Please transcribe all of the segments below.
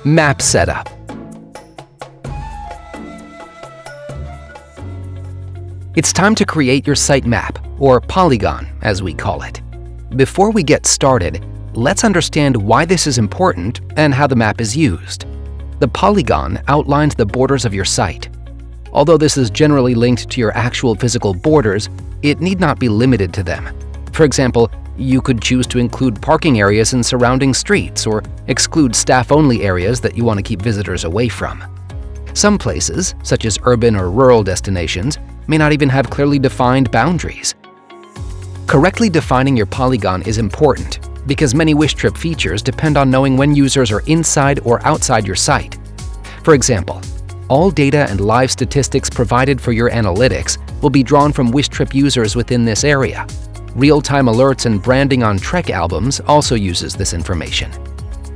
Map setup. It's time to create your site map, or polygon as we call it. Before we get started, let's understand why this is important and how the map is used. The polygon outlines the borders of your site. Although this is generally linked to your actual physical borders, it need not be limited to them. For example, you could choose to include parking areas in surrounding streets or exclude staff-only areas that you want to keep visitors away from. Some places, such as urban or rural destinations, may not even have clearly defined boundaries. Correctly defining your polygon is important because many Wishtrip features depend on knowing when users are inside or outside your site. For example, all data and live statistics provided for your analytics will be drawn from Wishtrip users within this area. Real-time alerts and branding on Trek albums also uses this information.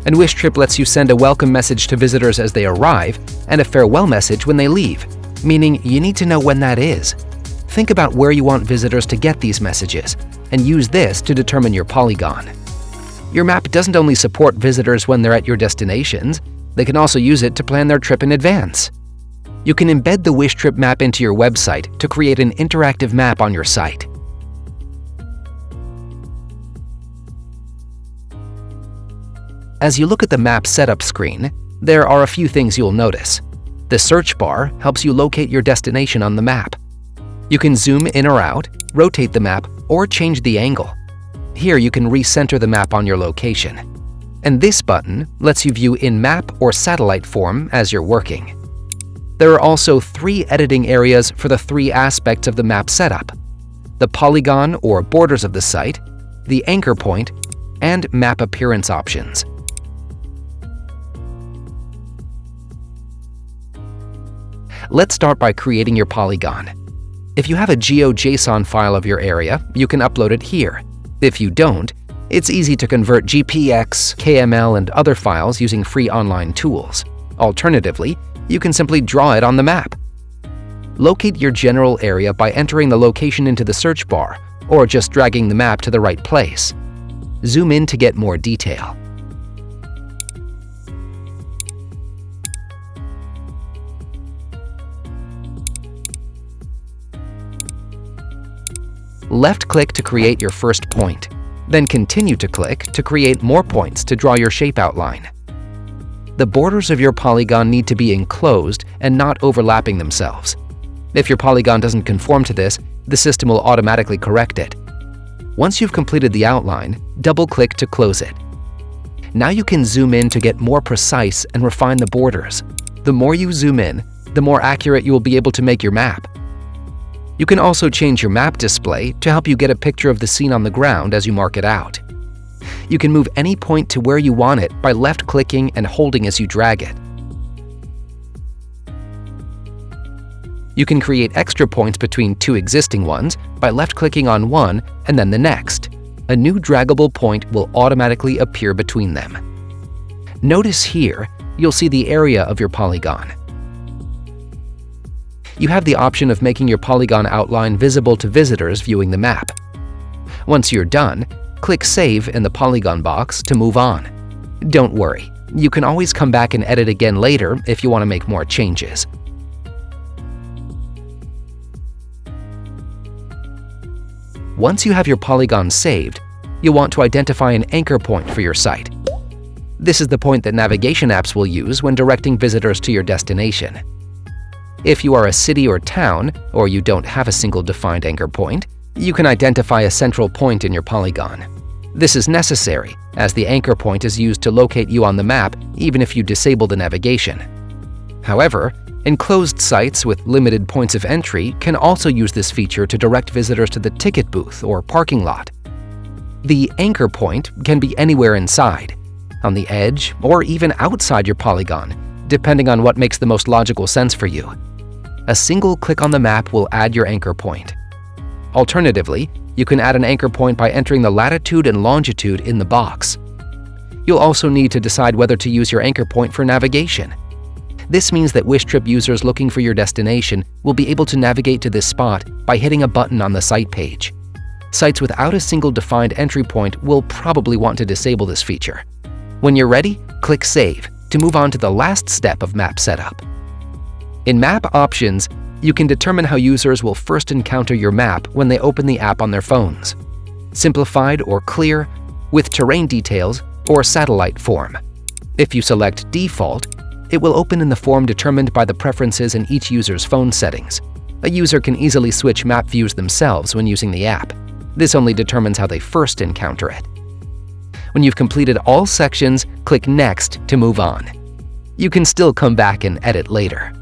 And Wishtrip lets you send a welcome message to visitors as they arrive and a farewell message when they leave, meaning you need to know when that is. Think about where you want visitors to get these messages and use this to determine your polygon. Your map doesn't only support visitors when they're at your destinations, they can also use it to plan their trip in advance. You can embed the Wishtrip map into your website to create an interactive map on your site. As you look at the map setup screen, there are a few things you'll notice. The search bar helps you locate your destination on the map. You can zoom in or out, rotate the map, or change the angle. Here you can recenter the map on your location. And this button lets you view in map or satellite form as you're working. There are also 3 editing areas for the 3 aspects of the map setup: the polygon or borders of the site, the anchor point, and map appearance options. Let's start by creating your polygon. If you have a GeoJSON file of your area, you can upload it here. If you don't, it's easy to convert GPX, KML, and other files using free online tools. Alternatively, you can simply draw it on the map. Locate your general area by entering the location into the search bar, or just dragging the map to the right place. Zoom in to get more detail. Left-click to create your first point, then continue to click to create more points to draw your shape outline. The borders of your polygon need to be enclosed and not overlapping themselves. If your polygon doesn't conform to this, the system will automatically correct it. Once you've completed the outline, double-click to close it. Now you can zoom in to get more precise and refine the borders. The more you zoom in, the more accurate you will be able to make your map. You can also change your map display to help you get a picture of the scene on the ground as you mark it out. You can move any point to where you want it by left-clicking and holding as you drag it. You can create extra points between 2 existing ones by left-clicking on one and then the next. A new draggable point will automatically appear between them. Notice here, you'll see the area of your polygon. You have the option of making your polygon outline visible to visitors viewing the map. Once you're done, click Save in the polygon box to move on. Don't worry, you can always come back and edit again later if you want to make more changes. Once you have your polygon saved, you'll want to identify an anchor point for your site. This is the point that navigation apps will use when directing visitors to your destination. If you are a city or town, or you don't have a single defined anchor point, you can identify a central point in your polygon. This is necessary, as the anchor point is used to locate you on the map even if you disable the navigation. However, enclosed sites with limited points of entry can also use this feature to direct visitors to the ticket booth or parking lot. The anchor point can be anywhere inside, on the edge, or even outside your polygon, depending on what makes the most logical sense for you. A single click on the map will add your anchor point. Alternatively, you can add an anchor point by entering the latitude and longitude in the box. You'll also need to decide whether to use your anchor point for navigation. This means that Wishtrip users looking for your destination will be able to navigate to this spot by hitting a button on the site page. Sites without a single defined entry point will probably want to disable this feature. When you're ready, click Save, to move on to the last step of map setup. In Map Options, you can determine how users will first encounter your map when they open the app on their phones: simplified or clear, with terrain details, or satellite form. If you select Default, it will open in the form determined by the preferences in each user's phone settings. A user can easily switch map views themselves when using the app. This only determines how they first encounter it. When you've completed all sections, click Next to move on. You can still come back and edit later.